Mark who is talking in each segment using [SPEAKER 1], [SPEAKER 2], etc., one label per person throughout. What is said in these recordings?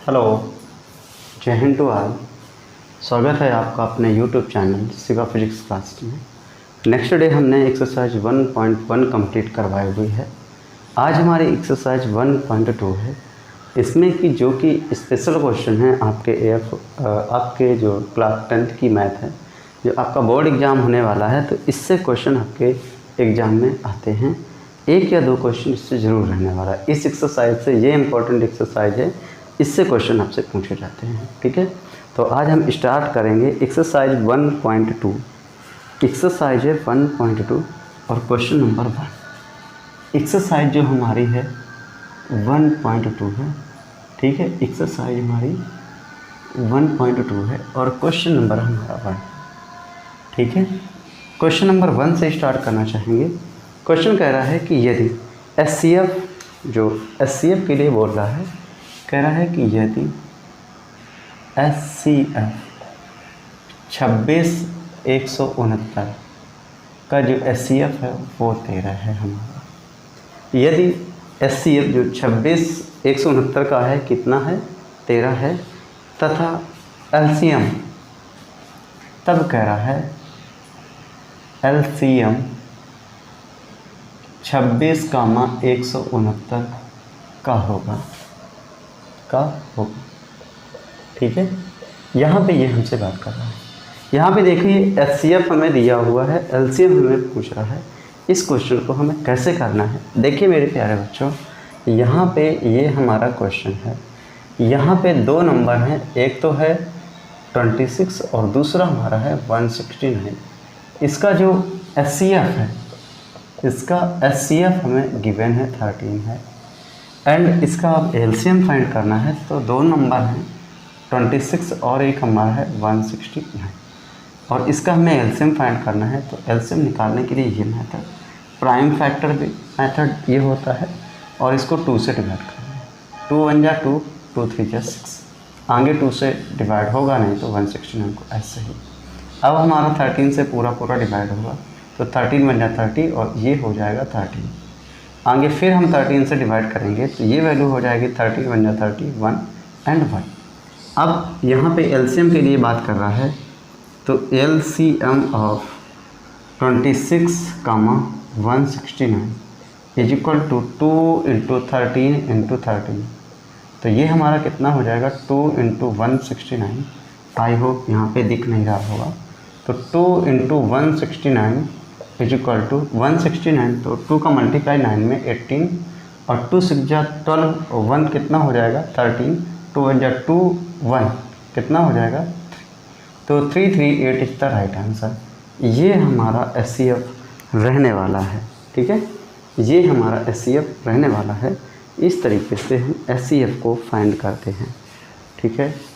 [SPEAKER 1] Hello, जय Hind to all. स्वागत है आपका अपने YouTube channel Shiva physics class में। नेक्स्ट डे हमने एक्सरसाइज 1.1 कंप्लीट करवाई हुई है। आज हमारी एक्सरसाइज 1.2 है। इसमें कि जो कि स्पेशल क्वेश्चन है आपके जो क्लास 10th की मैथ है, जो आपका बोर्ड एग्ज़ाम होने वाला है, तो इससे क्वेश्चन आपके एग्ज़ाम में आते हैं। एक या दो क्वेश्चन इससे ज़रूर रहने वाला है। इस एक्सरसाइज से, ये इम्पोर्टेंट एक्सरसाइज है, इससे क्वेश्चन आपसे पूछे जाते हैं। ठीक है, तो आज हम स्टार्ट करेंगे एक्सरसाइज 1.2। एक्सरसाइज है 1.2 और क्वेश्चन नंबर 1। एक्सरसाइज जो हमारी है 1.2 है। ठीक है, एक्सरसाइज हमारी 1.2 है और क्वेश्चन नंबर हमारा 1। ठीक है, क्वेश्चन नंबर 1 से स्टार्ट करना चाहेंगे। क्वेश्चन कह रहा है कि यदि एचसीएफ, जो एचसीएफ के लिए बोल रहा है, कह रहा है कि यदि एचसीएफ 26,169 का जो एचसीएफ है वो 13 है हमारा। यदि एचसीएफ जो 26,169 का है कितना है, 13 है, तथा एलसीएम, तब कह रहा है एलसीएम 26,169 का होगा। ठीक है, यहाँ पे ये हमसे बात कर रहा है। यहाँ पे देखिए एचसीएफ हमें दिया हुआ है, एलसीएम हमें पूछ रहा है। इस क्वेश्चन को हमें कैसे करना है, देखिए मेरे प्यारे बच्चों, यहाँ पे ये हमारा क्वेश्चन है। यहाँ पे दो नंबर हैं, एक तो है 26 और दूसरा हमारा है 169। इसका जो एचसीएफ है, इसका एचसीएफ हमें गिवन है 13 है, एंड इसका अब एलसीएम फाइंड करना है। तो दो नंबर हैं 26 और एक हमारा है 169, और इसका हमें एलसीएम फाइंड करना है। तो एलसीएम निकालने के लिए ये मेथड, प्राइम फैक्टर मेथड ये होता है, और इसको 2 से डिवाइड करना है। 2 1 जा 2, 2 3 जा 6, आगे 2 से डिवाइड होगा नहीं तो 169 को ऐसे ही। अब हमारा 13 से पूरा डिवाइड होगा, तो 13 1 जा 30 और ये हो जाएगा 13। आगे फिर हम 13 से डिवाइड करेंगे तो ये वैल्यू हो जाएगी 30 1 जा 30, 1 एंड 1। अब यहाँ पे एलसीएम के लिए बात कर रहा है, तो LCM of 26, 169 is equal to 2 × 13 × 13। तो ये हमारा कितना हो जाएगा, 2 × 169। आई होप यहाँ पे दिख नहीं रहा होगा। तो 2 × 169 इज इक्वल टू 169, तो 2 का मल्टीप्लाई 9 में 18, और 2 6 जा 12, 1 कितना हो जाएगा 13, 2 1 जा 2, 1 कितना हो जाएगा 3। तो 338 इज द राइट आंसर। ये हमारा एचसीएफ रहने वाला है। ठीक है, ये हमारा एचसीएफ रहने वाला है। इस तरीके से हम एचसीएफ को फाइंड करते हैं। ठीक है,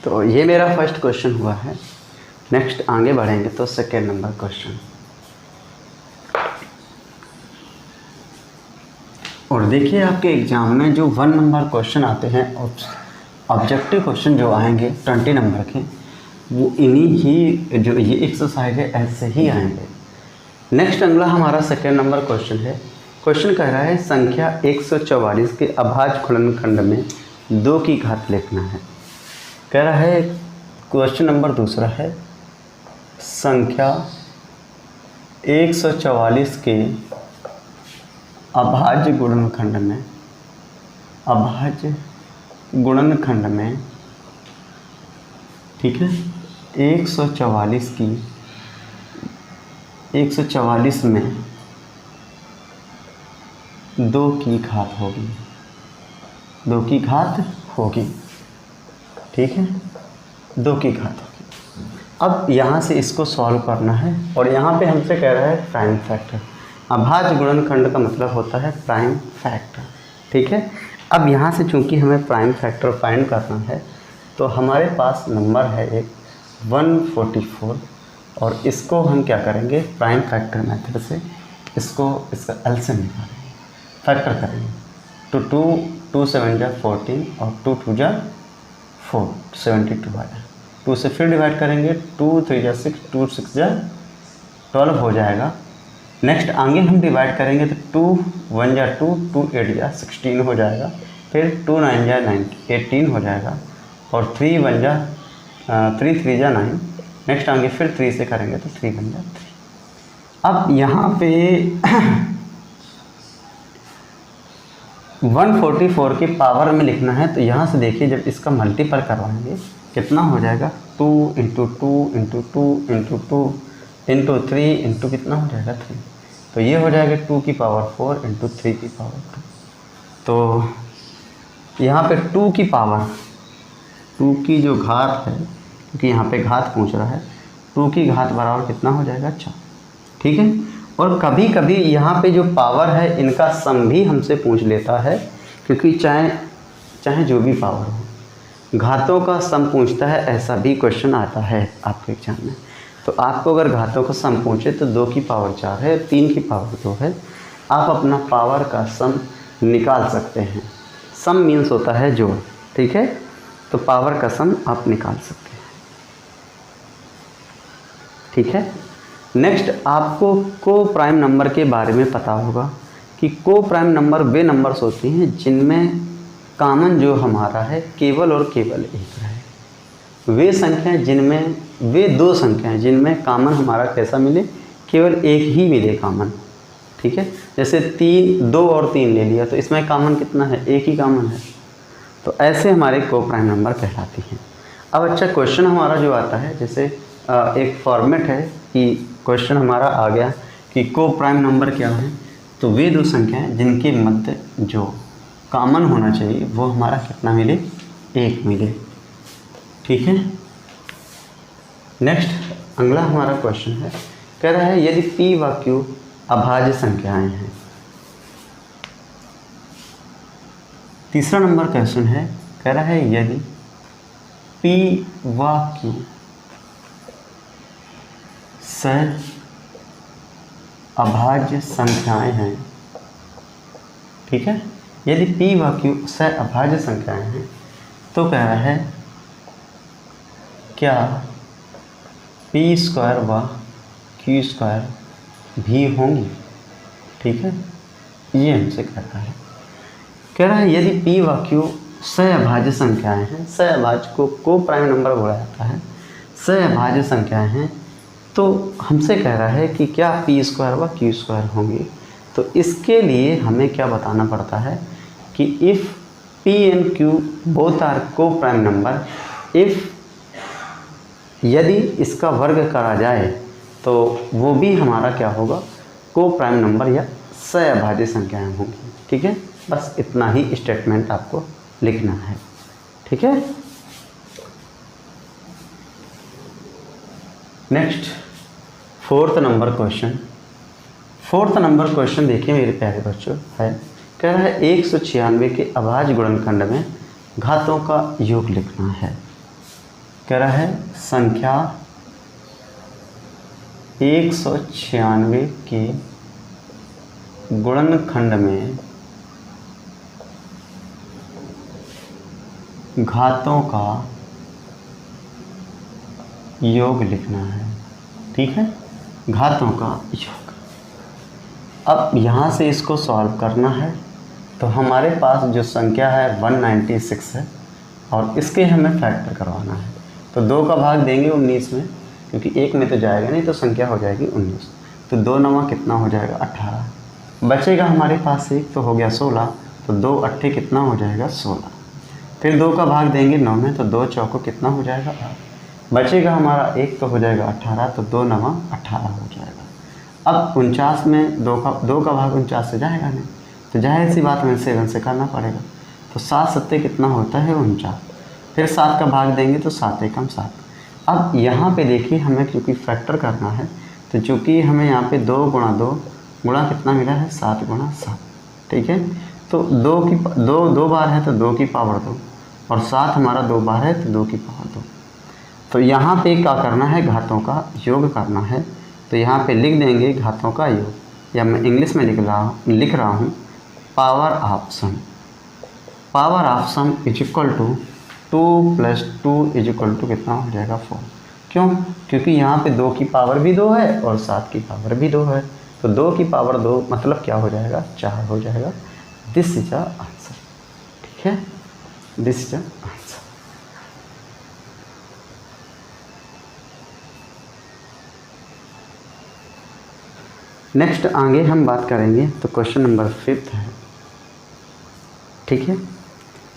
[SPEAKER 1] तो ये मेरा फर्स्ट क्वेश्चन हुआ है। नेक्स्ट आगे बढ़ेंगे तो सेकेंड नंबर क्वेश्चन। और देखिए आपके एग्ज़ाम में जो 1 नंबर क्वेश्चन आते हैं, ऑब्जेक्टिव क्वेश्चन जो आएंगे 20 नंबर के, वो इन्हीं ही जो ये एक्सरसाइज है ऐसे ही आएंगे। नेक्स्ट अगला हमारा सेकेंड नंबर क्वेश्चन है। क्वेश्चन कह रहा है संख्या 144 के अभाज्य गुणनखंड में 2 की घात लिखना है। कह रहा है, क्वेश्चन नंबर दूसरा है, संख्या 144 के अभाज्य गुणनखंड में, ठीक है, 144 में 2 की घात होगी। ठीक है, 2 की घात होगी। अब यहाँ से इसको सॉल्व करना है और यहाँ पे हमसे कह रहा है प्राइम फैक्टर। अभाज्य गुणनखंड का मतलब होता है प्राइम फैक्टर, ठीक है। अब यहाँ से चूंकि हमें प्राइम फैक्टर फाइंड करना है तो हमारे पास नंबर है एक 144 और इसको हम क्या करेंगे, प्राइम फैक्टर मेथड से इसका एलसीएम निकालेंगे, फैक्टर करेंगे। तो 2 7 जा 14 और 2 2 जा 4, 72 आया। 2 से फिर डिवाइड करेंगे, 2 3 जा 6, 2 6 जा 12 हो जाएगा। नेक्स्ट आगे हम डिवाइड करेंगे तो 2 1 जा 2, 2 8 जा 16 हो जाएगा। फिर 2 9 जा 18 हो जाएगा और 3 1 जा 3 3 जा 9। नेक्स्ट आगे फिर 3 से करेंगे तो 3 1 जा 3। अब यहाँ पे 144 की पावर में लिखना है तो यहाँ से देखिए जब इसका मल्टीपल करवाएंगे कितना हो जाएगा, 2 into 2 into 2 into 2 into 3 into कितना हो जाएगा 3। तो ये हो जाएगा 2 की पावर 4 इंटू 3 की पावर 2। तो यहाँ पे 2 की पावर, 2 की जो घात है, क्योंकि यहाँ पे घात पूछ रहा है, 2 की घात बराबर कितना हो जाएगा 4, ठीक है। और कभी कभी यहाँ पे जो पावर है इनका सम भी हमसे पूछ लेता है, क्योंकि चाहे जो भी पावर हो घातों का सम पूछता है, ऐसा भी क्वेश्चन आता है आपके एग्जाम में। तो आपको अगर घातों का सम पूछे तो 2 की पावर 4 है, 3 की पावर 2 है, आप अपना पावर का सम निकाल सकते हैं। सम मीन्स होता है जोड़, ठीक है। तो पावर का सम आप निकाल सकते हैं, ठीक है। नेक्स्ट आपको को प्राइम नंबर के बारे में पता होगा कि को प्राइम नंबर वे नंबर्स होती हैं जिनमें कॉमन जो हमारा है केवल और केवल एक है। वे संख्याएं जिनमें, वे 2 संख्याएं जिनमें कॉमन हमारा कैसा मिले, केवल एक ही मिले कॉमन, ठीक है। जैसे 2 और 3 ले लिया तो इसमें कॉमन कितना है, एक ही कॉमन है। तो ऐसे हमारे को प्राइम नंबर कहलाती हैं। अब अच्छा क्वेश्चन हमारा जो आता है, जैसे एक फॉर्मेट है कि क्वेश्चन हमारा आ गया कि को प्राइम नंबर क्या है, तो वे 2 संख्याएं जिनके मध्य जो कॉमन होना चाहिए वो हमारा कितना मिले, 1 मिले, ठीक है। नेक्स्ट अगला हमारा क्वेश्चन है, कह रहा है यदि p व q अभाज्य संख्याएं हैं। तीसरा नंबर क्वेश्चन है, कह रहा है यदि p व q अभाज्य संख्याएं हैं, ठीक है। यदि p व q अभाज्य संख्याएं हैं तो कह रहा है क्या p² व q² भी होंगी, ठीक है। ये हमसे कह रहा है यदि p व q अभाज्य संख्याएं हैं, अभाज्य को प्राइम नंबर बोला जाता है, अभाज्य संख्याएं हैं, तो हमसे कह रहा है कि क्या p² व q² होंगी। तो इसके लिए हमें क्या बताना पड़ता है कि if p and q both are coprime number, if यदि इसका वर्ग करा जाए तो वो भी हमारा क्या होगा, को प्राइम नंबर या अभाज्य संख्याएं होंगी, ठीक है। बस इतना ही स्टेटमेंट आपको लिखना है, ठीक है। Next 4th number question. 4th number question देखिए मेरे प्यारे बच्चों, है कह रहा है 196 के अभाज्य गुणनखंड में घातों का योग लिखना है। कह रहा है संख्या 196 के गुणनखंड में घातों का योग लिखना है, ठीक है, घातों का योग। अब यहाँ से इसको सॉल्व करना है तो हमारे पास जो संख्या है 196 है और इसके हमें फैक्टर करवाना है। तो 2 का भाग देंगे 19 में, क्योंकि 1 में तो जाएगा नहीं, तो संख्या हो जाएगी 19। तो 2 9 कितना हो जाएगा 18, बचेगा हमारे पास 1 तो हो गया 16, तो 2 8 कितना हो जाएगा 16। फिर 2 का भाग देंगे 9 में, तो 2 चौको कितना हो जाएगा 8, बचेगा हमारा 1 तो हो जाएगा 18, तो 2 9 18 हो जाएगा। अब 49 में 2 का भाग 49 से जाएगा नहीं, तो जाहिर सी बात में 7 से करना पड़ेगा। तो 7 7 कितना होता है 49, फिर 7 का भाग देंगे तो 7 एकम 7। अब यहाँ पे देखिए हमें क्योंकि फैक्टर करना है, तो चूँकि हमें यहाँ पे 2 गुणा 2 गुणा कितना मिला है 7 गुणा 7, ठीक है। तो 2 बार है तो 2 की पावर 2, और 7 हमारा 2 बार है तो 2 की पावर 2। तो यहाँ पे क्या करना है, घातों का योग करना है। तो यहाँ पे लिख देंगे घातों का योग, या मैं इंग्लिश में लिख रहा हूँ power of sum. Power of sum is equal to 2 + 2 is equal to कितना हो जाएगा 4। क्यों? क्योंकि यहाँ पे 2 की पावर भी 2 है और 7 की पावर भी 2 है, तो 2 की पावर 2 मतलब क्या हो जाएगा 4 हो जाएगा। दिस इज द आंसर, ठीक है, this is the answer. Next आगे हम बात करेंगे तो क्वेश्चन नंबर 5 है, ठीक है।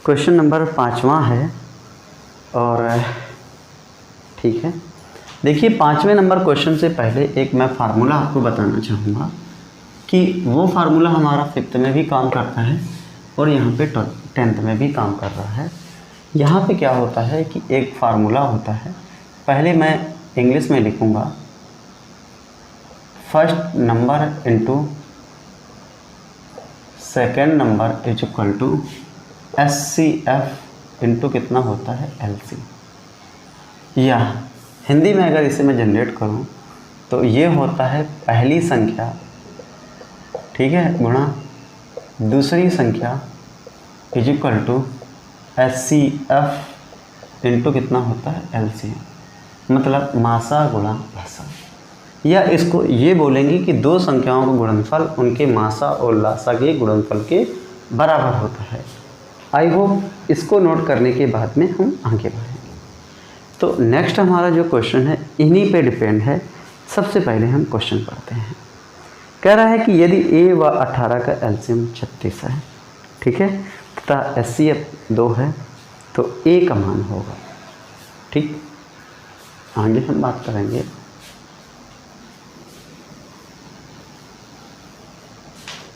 [SPEAKER 1] क्वेश्चन नंबर 5वां है, और ठीक है देखिए 5वें नंबर क्वेश्चन से पहले एक मैं फार्मूला आपको बताना चाहूँगा कि वो फार्मूला हमारा 5th में भी काम करता है और यहाँ पे 10th में भी काम कर रहा है। यहाँ पे क्या होता है कि एक फार्मूला होता है, पहले मैं इंग्लिश में लिखूँगा first number into second number is equal to SCF into कितना होता है LC। या हिंदी में अगर इसे मैं जनरेट करूं तो ये होता है पहली संख्या, ठीक है, गुणा दूसरी संख्या is equal to SCF into कितना होता है LCM, मतलब मासा गुणा लासा। या इसको ये बोलेंगे कि दो संख्याओं का गुणनफल उनके मासा और लासा के गुणनफल के बराबर होता है। आई होप इसको नोट करने के बाद में हम आगे बढ़ेंगे। तो नेक्स्ट हमारा जो क्वेश्चन है इन्हीं पे डिपेंड है। सबसे पहले हम क्वेश्चन पढ़ते हैं। कह रहा है कि यदि a व 18 का एलसीएम 36 है, ठीक है, तथा HCF 2 है तो a का मान होगा। ठीक, आगे हम बात करेंगे।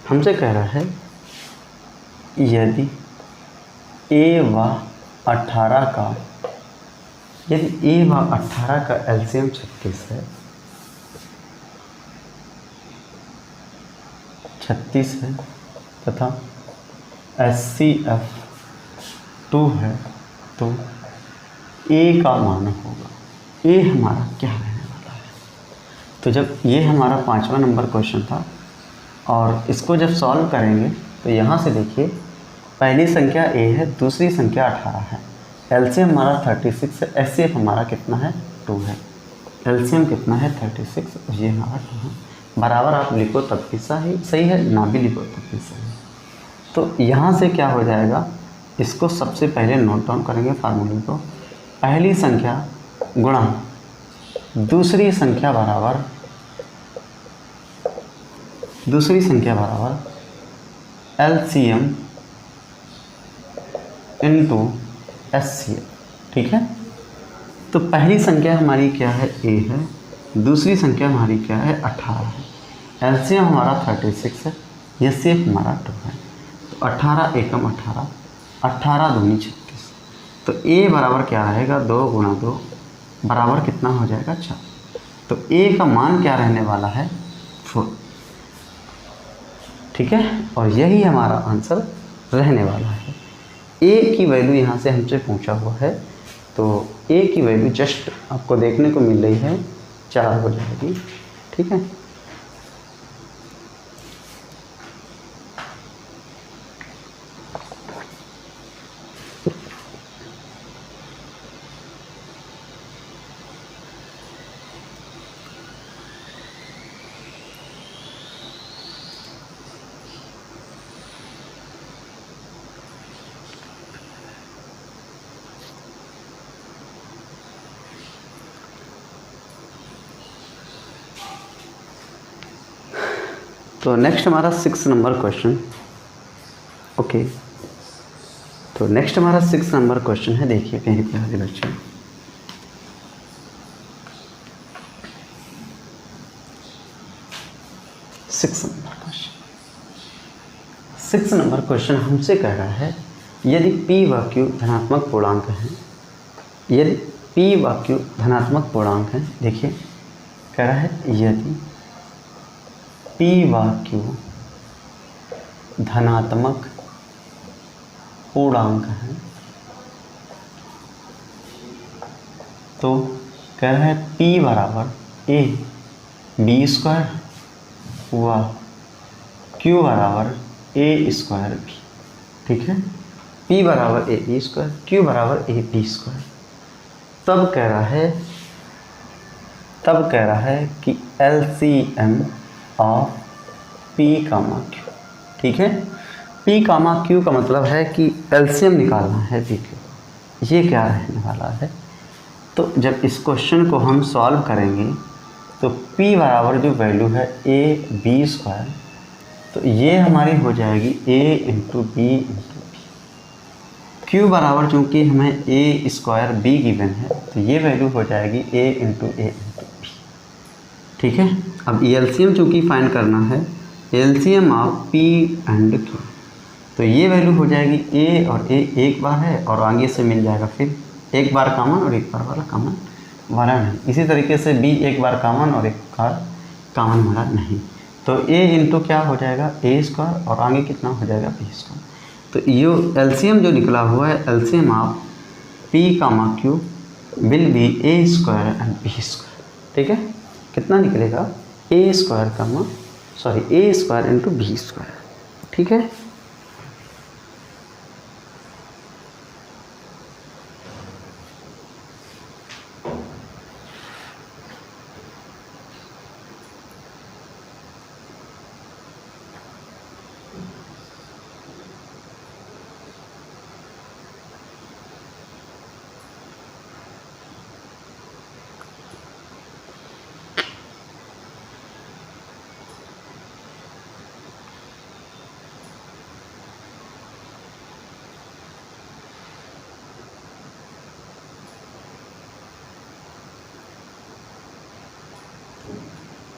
[SPEAKER 1] हमसे कह रहा है यदि a व 18 का एलसीएम 36 है, 36 है तथा HCF 2 है तो a का मान होगा। a हमारा क्या रहने वाला है? तो जब ये हमारा 5वां नंबर क्वेश्चन था और इसको जब सॉल्व करेंगे तो यहाँ से देखिए पहली संख्या a है, दूसरी संख्या 18 है, एलसीएम हमारा 36 है, HCF हमारा कितना है 2 है। एलसीएम कितना है 36 और ये हमारा 2 है। बराबर आप लिखो तब भी सही है, ना भी लिखो तब भी सही है। तो यहाँ से क्या हो जाएगा, इसको सबसे पहले नोट डाउन करेंगे फार्मूले को। पहली संख्या गुणा दूसरी संख्या बराबर LCM इंटू HCF, ठीक है। तो पहली संख्या हमारी क्या है a है, दूसरी संख्या हमारी क्या है 18 है, LCM हमारा 36 है, HCF हमारा 2 है। तो 18 एकम 18, 18 दूनी 36। तो a बराबर क्या रहेगा 2 गुणा 2 बराबर कितना हो जाएगा 4। तो a का मान क्या रहने वाला है 4, ठीक है। और यही हमारा आंसर रहने वाला है। a की वैल्यू यहाँ से हमसे पूछा हुआ है, तो a की वैल्यू जस्ट आपको देखने को मिल रही है 4 हो जाएगी, ठीक है। तो नेक्स्ट हमारा 6 नंबर क्वेश्चन, ओके। तो नेक्स्ट हमारा 6 नंबर क्वेश्चन है, देखिए मेरे प्यारे बच्चे। सिक्स नंबर क्वेश्चन हमसे कह रहा है यदि p व q धनात्मक पूर्णांक हैं यदि p व q धनात्मक पूर्णांक हैं, देखिए कह रहा है यदि p व q धनात्मक पूर्णांक हैं तो कह रहा है p बराबर a b स्क्वायर व q बराबर a स्क्वायर b। ठीक है, p बराबर ए बी स्क्वायर, q बराबर ए बी स्क्वायर। तब कह रहा है कि LCM of p comma q। ठीक है, p कामा q का मतलब है कि LCM निकालना है p q। ये क्या रहने वाला है, तो जब इस क्वेश्चन को हम सॉल्व करेंगे तो p बराबर जो वैल्यू है ए बी स्क्वायर, तो ये हमारी हो जाएगी a into B into B. Q बराबर चूँकि हमें ए स्क्वायर बी गिवन है तो ये वैल्यू हो जाएगी a इंटू बी। ठीक है, अब एलसीएम चूँकि फाइंड करना है, LCM of p and q, तो ये वैल्यू हो जाएगी a और a एक बार है और आगे से मिल जाएगा फिर एक बार कॉमन और एक बार वाला कॉमन वाला नहीं। इसी तरीके से b एक बार कॉमन और एक बार कॉमन वाला नहीं। तो a इंटू क्या हो जाएगा a स्क्वायर और आगे कितना हो जाएगा b स्क्वायर। तो ये एलसीएम जो निकला हुआ है, LCM of p comma q will be a square and b square. ठीक है, कितना निकलेगा a square into b square. ठीक है,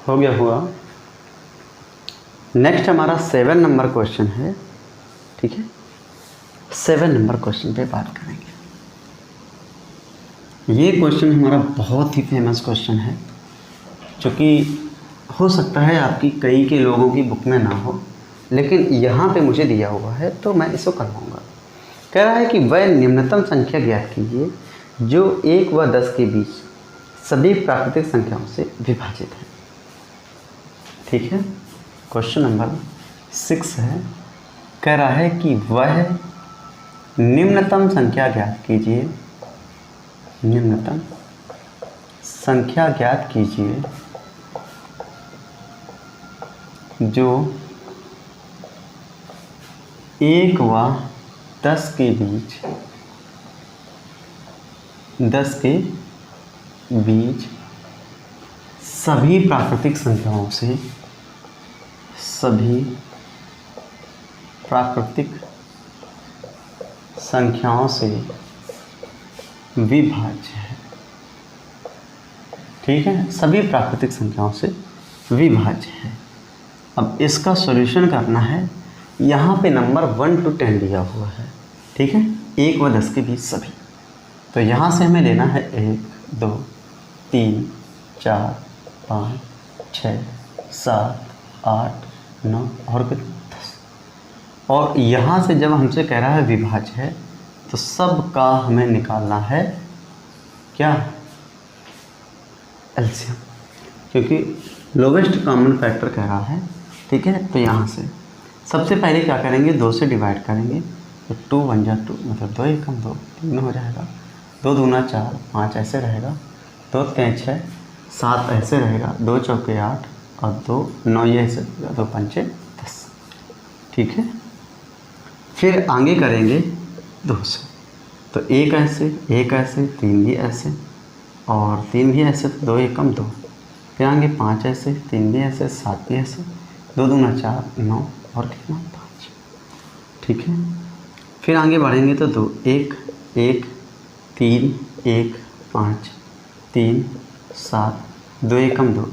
[SPEAKER 1] हो गया हुआ। नेक्स्ट हमारा 7 नंबर क्वेश्चन है। ठीक है, 7 नंबर क्वेश्चन पे बात करेंगे। ये क्वेश्चन हमारा बहुत ही फेमस क्वेश्चन है, जो कि हो सकता है आपकी कई के लोगों की बुक में ना हो, लेकिन यहाँ पे मुझे दिया हुआ है तो मैं इसको करवाऊँगा। कह रहा है कि वह निम्नतम संख्या ज्ञात कीजिए जो 1 व 10 के बीच सभी प्राकृतिक संख्याओं से विभाजित है। ठीक है, क्वेश्चन नंबर 6 है। कह रहा है कि वह निम्नतम संख्या ज्ञात कीजिए, निम्नतम संख्या ज्ञात कीजिए जो 1 व 10 के बीच सभी प्राकृतिक संख्याओं से विभाज्य है। ठीक है, सभी प्राकृतिक संख्याओं से विभाज्य है। अब इसका सॉल्यूशन करना है। यहाँ पे नंबर 1 to 10 दिया हुआ है। ठीक है, 1 व 10 के बीच सभी, तो यहाँ से हमें लेना है 1 2 3 4 5 6 7 8 9 और कितना 10। और यहाँ से जब हमसे कह रहा है विभाज्य है तो सब का हमें निकालना है क्या, एलसीएम, क्योंकि लोवेस्ट कॉमन फैक्टर कह रहा है। ठीक है, तो यहाँ से सबसे पहले क्या करेंगे, 2 से डिवाइड करेंगे तो 2 1 जा 2, मतलब 2 एकम 2 3 हो जाएगा, 2 दूना 4 5 ऐसे रहेगा, 2 3 6 7 ऐसे रहेगा, 2 चौके 8 और 2 9 ये ऐसे, 2 पंचे 10। ठीक है, फिर आगे करेंगे 2 से, तो 1 ऐसे 3 भी ऐसे और 3 भी ऐसे, 2 एकम 2, फिर आगे 5 ऐसे, 3 भी ऐसे, 7 भी ऐसे, 2 दूना 4 9 और कितना 5। ठीक है, फिर आगे बढ़ेंगे तो 2 1 1 3 1 5 3 7 2 एकम 2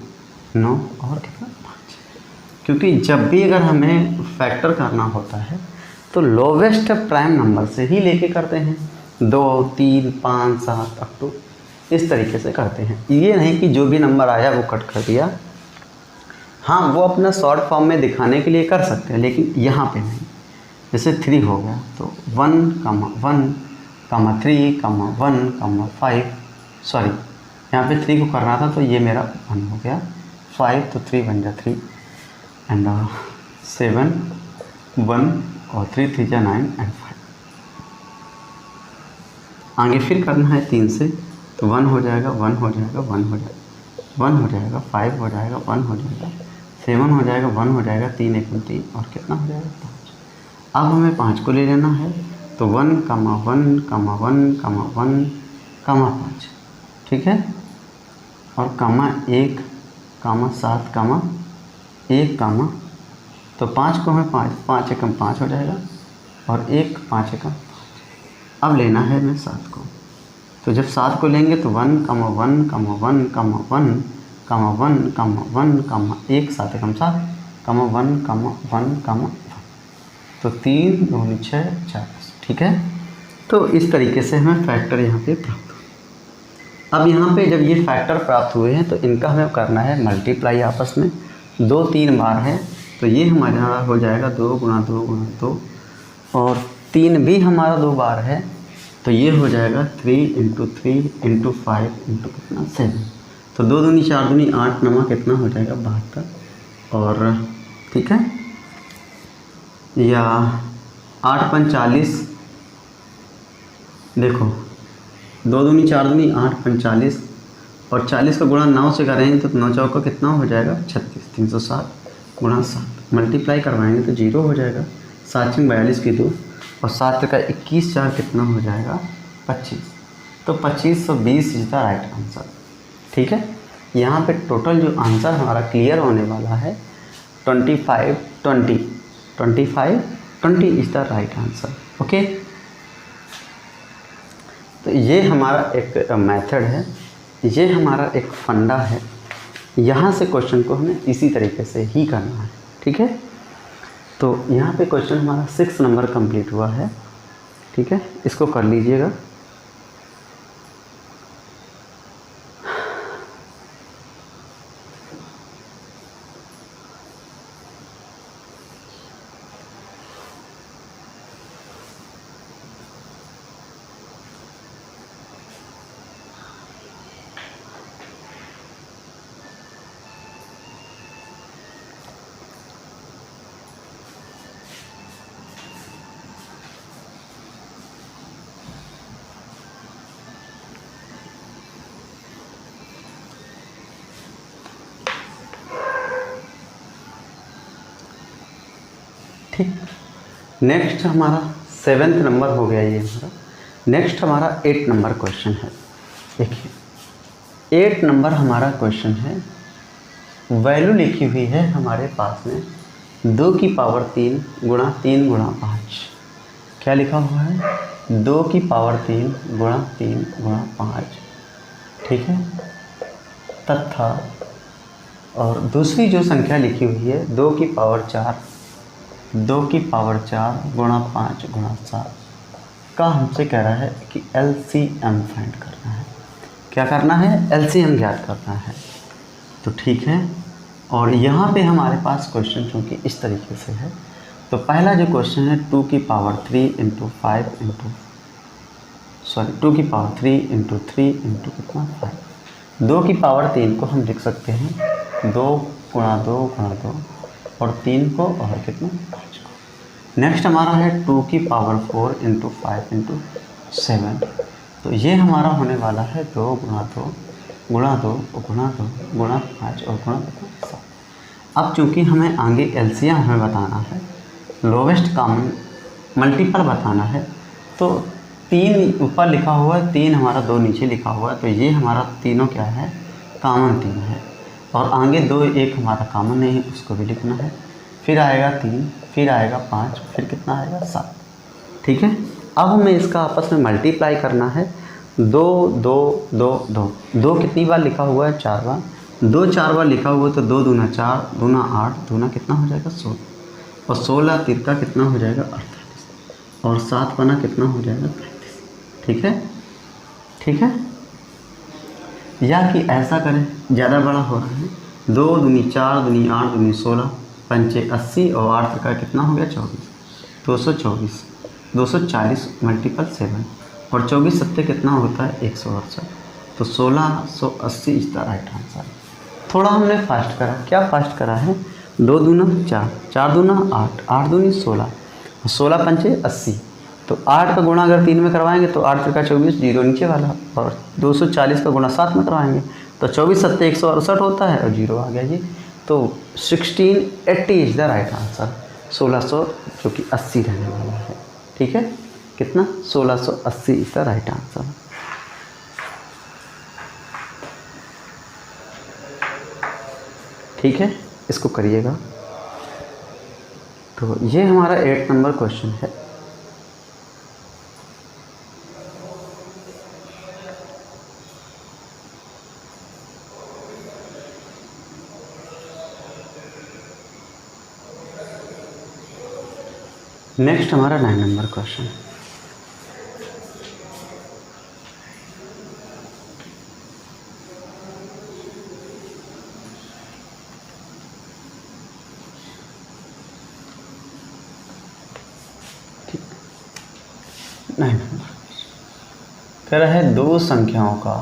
[SPEAKER 1] 9 और कितना 5। क्योंकि जब भी अगर हमें फैक्टर करना होता है तो लोवेस्ट प्राइम नंबर से ही लेके करते हैं। 2 3 5 7 अप टू इस तरीके से करते हैं। ये नहीं कि जो भी नंबर आया वो कट कर दिया। हाँ, वो अपना शॉर्ट फॉर्म में दिखाने के लिए कर सकते हैं, लेकिन यहाँ पे नहीं। जैसे 3 हो गया तो 1, 1, 3, 1, 5, सॉरी यहाँ पे 3 को करना था तो ये मेरा 1 हो गया, 5 तो 3 बन गया 3 एंड 7 1 और 3 3 9 एंड 5। आगे फिर करना है 3 से तो 1 हो जाएगा, 1 हो जाएगा, 1 हो जाएगा, 1 हो जाएगा, 5 हो जाएगा, 1 हो जाएगा, 7 हो जाएगा, 1 हो जाएगा, 3 1 3 और कितना हो जाएगा 5। अब हमें 5 को ले लेना है तो 1, 1, 1, 1, 5, ठीक है, और 1, 7, 1, तो 5 को हमें 5 एकम 5 हो जाएगा और 1 5 एकम 5। अब लेना है हमें 7 को, तो जब 7 को लेंगे तो 1, 1, 1, 1, 1, 7 एकम 7, 1, 1, तो 3 2 6 4, ठीक है। तो इस तरीके से हमें फैक्टर यहाँ पे प्राप्त हो। अब यहाँ पे जब ये फैक्टर प्राप्त हुए हैं तो इनका हमें करना है मल्टीप्लाई आपस में, 2 3 बार है तो ये हमारा हो जाएगा 2 × 2 × 2 और 3 भी हमारा 2 बार है तो ये हो जाएगा 3 × 3 × 5 × कितना 7, तो 2 दूनी 4 दूनी 8 9 कितना हो जाएगा 72 और ठीक है, या 8 5 40, देखो 2 दूनी 4 दूनी 8 5 40 और 40 का गुणा 9 से करेंगे तो 9 चौका कितना हो जाएगा 36, 360 × 7 मल्टीप्लाई करवाएंगे तो 0 हो जाएगा, 7 × 42 की 2 और 7 का 21 4 कितना हो जाएगा 25, तो 2520 इज द राइट आंसर, ठीक है। यहाँ पे टोटल जो आंसर हमारा क्लियर होने वाला है 25 20 is the right answer, okay. तो ये हमारा एक मेथड है, ये हमारा एक फंडा है, यहाँ से क्वेश्चन को हमें इसी तरीके से ही करना है, ठीक है। तो यहाँ पे क्वेश्चन हमारा 6 नंबर कंप्लीट हुआ है, ठीक है, इसको कर लीजिएगा। ठीक, नेक्स्ट हमारा 7th नंबर हो गया ये हमारा। नेक्स्ट हमारा 8 नंबर क्वेश्चन है। देखिए 8 नंबर हमारा क्वेश्चन है, वैल्यू लिखी हुई है हमारे पास में 2 की पावर 3 गुणा 3 गुणा 5। क्या लिखा हुआ है 2 की पावर 3 गुणा 3 गुणा 5, ठीक है, तथा और दूसरी जो संख्या लिखी हुई है 2 की पावर 4 गुणा 5 गुणा 7 का हमसे कह रहा है कि LCM फाइंड करना है। क्या करना है LCM ज्ञात करना है, तो ठीक है। और यहाँ पे हमारे पास क्वेश्चन चूँकि इस तरीके से है, तो पहला जो क्वेश्चन है 2 की पावर 3 × 5 2 की पावर 3 × 3 × कितना 5। 2 की पावर 3 को हम लिख सकते हैं 2 गुणा 2 गुणा 2 और 3 को और कितना 5 को। नेक्स्ट हमारा है 2 की पावर 4 × 5 × 7, तो ये हमारा होने वाला है 2 गुणा 2 गुणा 2 गुणा 2 गुणा 5 और गुणा 7। अब चूँकि हमें आगे LCM हमें बताना है, लोवेस्ट कॉमन मल्टीपल बताना है, तो 3 ऊपर लिखा हुआ है, 3 हमारा 2 नीचे लिखा हुआ है, तो ये हमारा तीनों क्या है कॉमन 3 है, और आगे 2 1 हमारा कॉमन नहीं है, उसको भी लिखना है। फिर आएगा 3, फिर आएगा 5, फिर कितना आएगा 7, ठीक है। अब हमें इसका आपस में मल्टीप्लाई करना है 2 2 2 2 2 कितनी बार लिखा हुआ है 4 बार, 2 4 बार लिखा हुआ है, तो 2 दूना 4 दूना 8 दूना कितना हो जाएगा 16 और 16 तिरका कितना हो जाएगा 48 और 7 बना कितना हो जाएगा 35, ठीक है, ठीक है। या कि ऐसा करें, ज़्यादा बड़ा हो रहा है, 2 दूनी 4 दूनी 8 दूनी 16, 5 80 और 8 का कितना हो गया 24, 224, 240 मल्टीपल 7 और 24 सत्ते कितना होता है 168, तो 1680 इज द राइट आंसर। थोड़ा हमने फास्ट करा, क्या फास्ट करा है, 2 दूना 4, 4 दूना 8, 8 दूनी 16, 16 पंचे 80, तो 8 का गुणा अगर 3 में करवाएंगे तो 8 का 24, जीरो नीचे वाला, और 240 का गुणा 7 में करवाएंगे तो 24 सत्ते 168 होता है और जीरो आ गया जी। तो 1680 इज द राइट आंसर, 1600 जो कि 80 रहने वाला है, ठीक है। कितना, 1680 इज द राइट आंसर। ठीक है, इसको करिएगा। तो ये हमारा 8 नंबर क्वेश्चन है। नेक्स्ट हमारा 9 नंबर क्वेश्चन। ठीक, 9 नंबर कह रहा है दो संख्याओं का,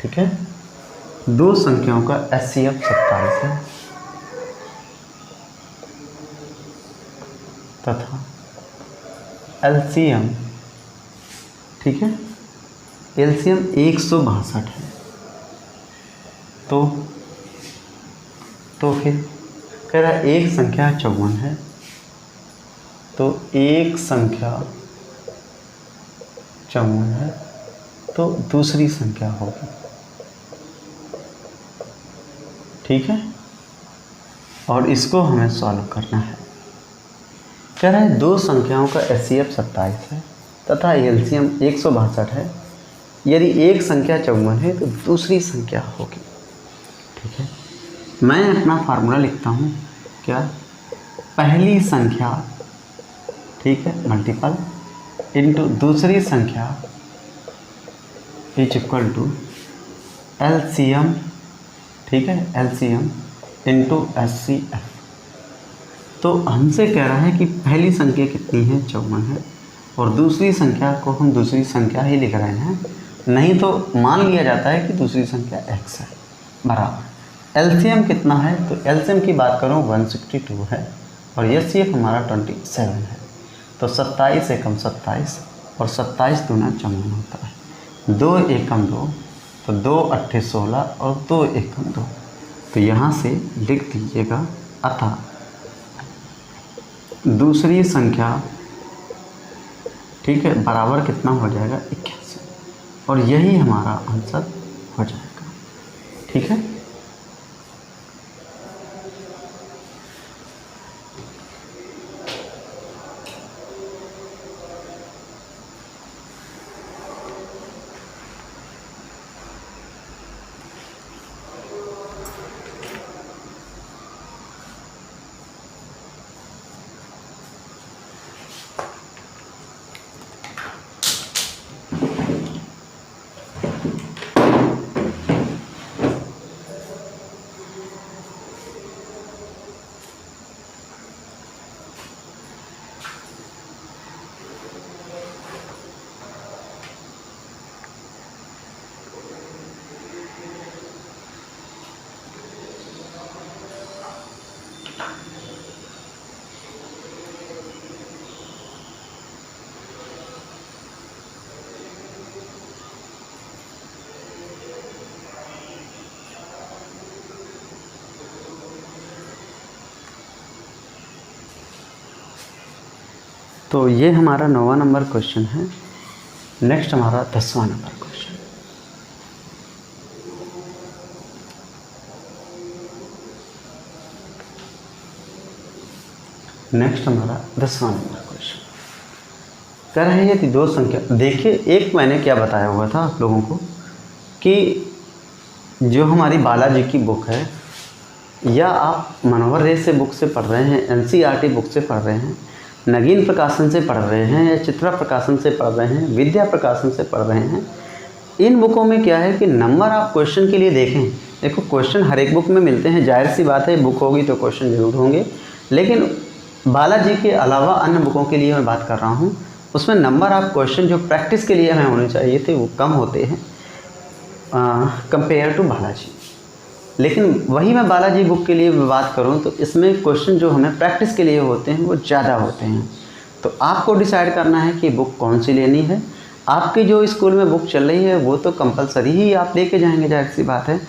[SPEAKER 1] ठीक है, 2 संख्याओं का HCF 27 है तथा LCM, ठीक है, LCM 162 है। तो फिर कह रहा है एक संख्या 54 है, तो एक संख्या 54 है तो दूसरी संख्या होगी, ठीक है। और इसको हमें सॉल्व करना है। कह रहा है 2 संख्याओं का HCF 27 है तथा LCM 162 है। यदि एक संख्या 54 है तो दूसरी संख्या होगी, ठीक है। मैं अपना फार्मूला लिखता हूँ, क्या, पहली संख्या, ठीक है, मल्टीपल इनटू दूसरी संख्या इज इक्वल टू LCM, ठीक है, LCM इनटू HCF। तो हमसे कह रहा है कि पहली संख्या कितनी है, 54 है, और दूसरी संख्या को हम दूसरी संख्या ही लिख रहे हैं, नहीं तो मान लिया जाता है कि दूसरी संख्या x है, बराबर LCM कितना है, तो LCM की बात करूँ 162 है और HCF हमारा 27 है। तो 27 एकम 27 और 27 दूना 54 होता है, 2 एकम 2, तो 2 अट्ठे 16 और 2 एकम 2। तो यहाँ से लिख दीजिएगा, अतः दूसरी संख्या, ठीक है, बराबर कितना हो जाएगा 81, और यही हमारा आंसर हो जाएगा, ठीक है। तो ये हमारा 9वां नंबर क्वेश्चन है। नेक्स्ट हमारा 10वां नंबर क्वेश्चन। नेक्स्ट हमारा 10वां नंबर क्वेश्चन कह रहे हैं कि 2 संख्या, देखिए एक मैंने क्या बताया हुआ था आप लोगों को कि जो हमारी बालाजी की बुक है या आप मनोहर रे से बुक से पढ़ रहे हैं, एनसीईआरटी बुक से पढ़ रहे हैं, नगीन प्रकाशन से पढ़ रहे हैं, या चित्रा प्रकाशन से पढ़ रहे हैं, विद्या प्रकाशन से पढ़ रहे हैं, इन बुकों में क्या है कि नंबर आप क्वेश्चन के लिए देखें। देखो क्वेश्चन हर एक बुक में मिलते हैं, जाहिर सी बात है बुक होगी तो क्वेश्चन जरूर होंगे, लेकिन बालाजी के अलावा अन्य बुकों के लिए मैं बात कर रहा हूँ, उसमें नंबर आप क्वेश्चन जो प्रैक्टिस के लिए हमें होने चाहिए थे वो कम होते हैं कंपेयर टू बालाजी। लेकिन वही मैं बालाजी बुक के लिए बात करूं तो इसमें क्वेश्चन जो हमें प्रैक्टिस के लिए होते हैं वो ज़्यादा होते हैं। तो आपको डिसाइड करना है कि बुक कौन सी लेनी है। आपकी जो स्कूल में बुक चल रही है वो तो कंपलसरी ही आप लेके जाएंगे, जाहिर सी बात है।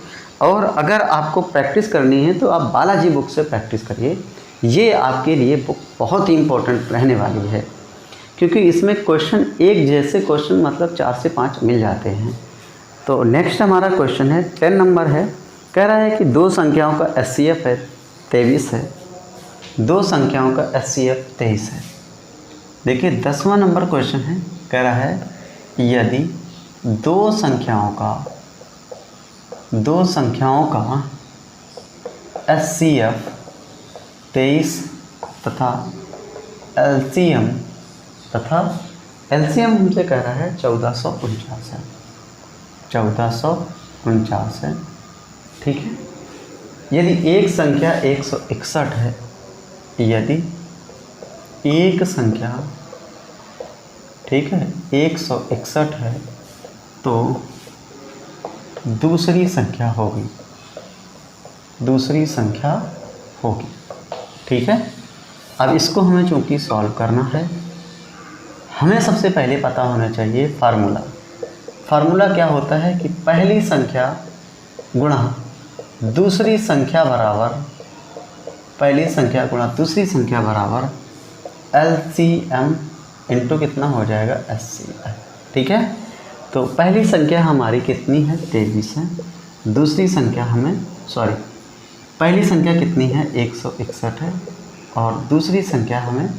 [SPEAKER 1] और अगर आपको प्रैक्टिस करनी है तो आप बालाजी बुक से प्रैक्टिस करिए, ये आपके लिए बुक बहुत ही इम्पोर्टेंट रहने वाली है, क्योंकि इसमें क्वेश्चन एक जैसे क्वेश्चन मतलब 4 से 5 मिल जाते हैं। तो नेक्स्ट हमारा क्वेश्चन है 10 नंबर है, कह रहा है कि दो संख्याओं का एचसीएफ है 23 है, दो संख्याओं का एचसीएफ 23 है। देखिए 10वां नंबर क्वेश्चन है, कह रहा है यदि दो संख्याओं का एचसीएफ 23 तथा एलसीएम हमसे कह रहा है 1449 है, 1449 है, ठीक है। यदि एक संख्या 161 है, यदि एक संख्या, ठीक है, 161 है तो दूसरी संख्या होगी, ठीक है। अब इसको हमें चूँकि सॉल्व करना है, हमें सबसे पहले पता होना चाहिए फार्मूला क्या होता है कि पहली संख्या गुणा दूसरी संख्या बराबर एलसीएम इंटू कितना हो जाएगा एचसीएफ, ठीक है। तो पहली संख्या हमारी कितनी है 23 है, दूसरी संख्या पहली संख्या कितनी है 161 है, और दूसरी संख्या हमें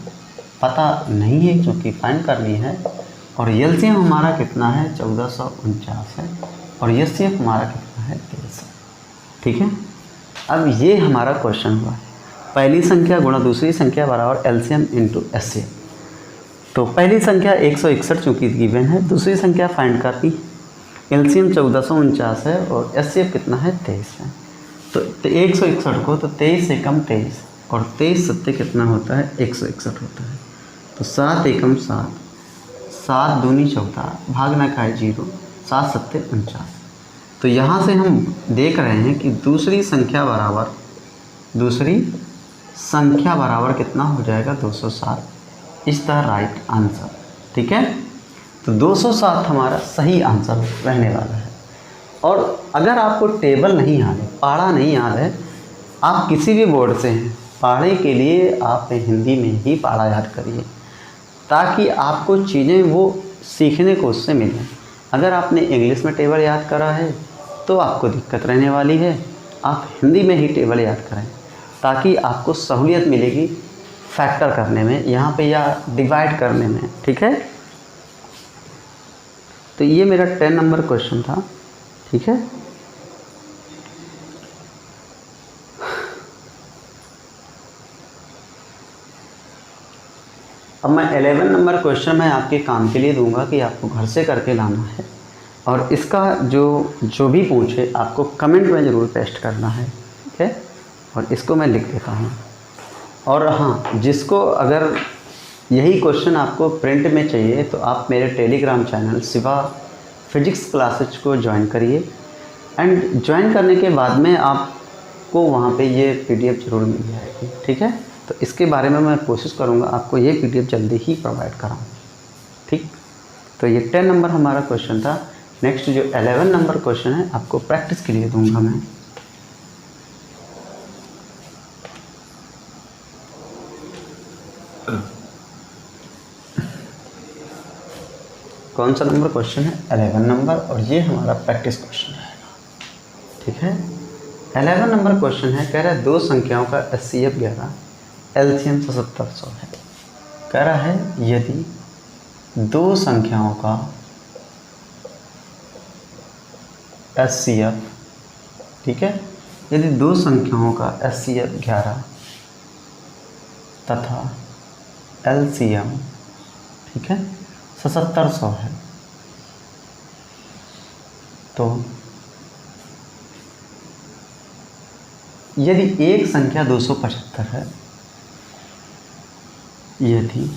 [SPEAKER 1] पता नहीं है क्योंकि फाइंड करनी है, और एलसीएम हमारा कितना है 1449 है, और एचसीएफ हमारा कितना है 23 है, ठीक है। अब ये हमारा क्वेश्चन हुआ, पहली संख्या गुणा दूसरी संख्या बराबर एलसीएम इंटू एचसीएफ। तो पहली संख्या 161 चूँकि गिवन है, दूसरी संख्या फाइंड करनी, एलसीएम 1449 है और एचसीएफ कितना है 23 है। तो 161 को तो 23 एकम 23 और 23 सत्ते कितना होता है 161 होता है। तो 7 एकम 7, 7 दूनी 14, भागना का है 0, 7 सत्ते 49। तो यहाँ से हम देख रहे हैं कि दूसरी संख्या बराबर कितना हो जाएगा 207, इस तरह राइट आंसर, ठीक है। तो 207 हमारा सही आंसर रहने वाला है। और अगर आपको टेबल नहीं याद है, पहाड़ा नहीं याद है, आप किसी भी बोर्ड से हैं, पहाड़े के लिए आप हिंदी में ही पहाड़ा याद करिए, ताकि आपको चीज़ें वो सीखने को उससे मिलें। अगर आपने इंग्लिश में टेबल याद करा है तो आपको दिक्कत रहने वाली है, आप हिंदी में ही टेबल याद करें, ताकि आपको सहूलियत मिलेगी फैक्टर करने में यहाँ पे या डिवाइड करने में, ठीक है। तो ये मेरा 10 नंबर क्वेश्चन था, ठीक है। अब मैं 11 नंबर क्वेश्चन मैं आपके काम के लिए दूंगा कि आपको घर से करके लाना है, और इसका जो भी पूछे आपको कमेंट में ज़रूर पेस्ट करना है, ठीक है। और इसको मैं लिख देता हूँ। और हाँ, जिसको अगर यही क्वेश्चन आपको प्रिंट में चाहिए तो आप मेरे Telegram channel Shiva physics classes को ज्वाइन करिए, एंड ज्वाइन करने के बाद में आपको वहाँ पे ये PDF ज़रूर मिल जाएगी, ठीक है। तो इसके बारे में मैं कोशिश करूँगा आपको ये PDF जल्दी ही प्रोवाइड कराऊँ, ठीक। तो ये 10 नंबर हमारा क्वेश्चन था। नेक्स्ट जो 11 नंबर क्वेश्चन है आपको प्रैक्टिस के लिए दूंगा मैं। कौन सा नंबर क्वेश्चन है 11 नंबर, और ये हमारा प्रैक्टिस क्वेश्चन रहेगा, ठीक है। 11 नंबर क्वेश्चन है, कह रहा है दो संख्याओं का एचसीएफ 11, एलसीएम 7700 है। कह रहा है यदि दो संख्याओं का एचसीएफ, ठीक है, यदि दो संख्याओं का HCF 11 तथा LCM, ठीक है, 7700 है, तो यदि एक संख्या 275 है, यदि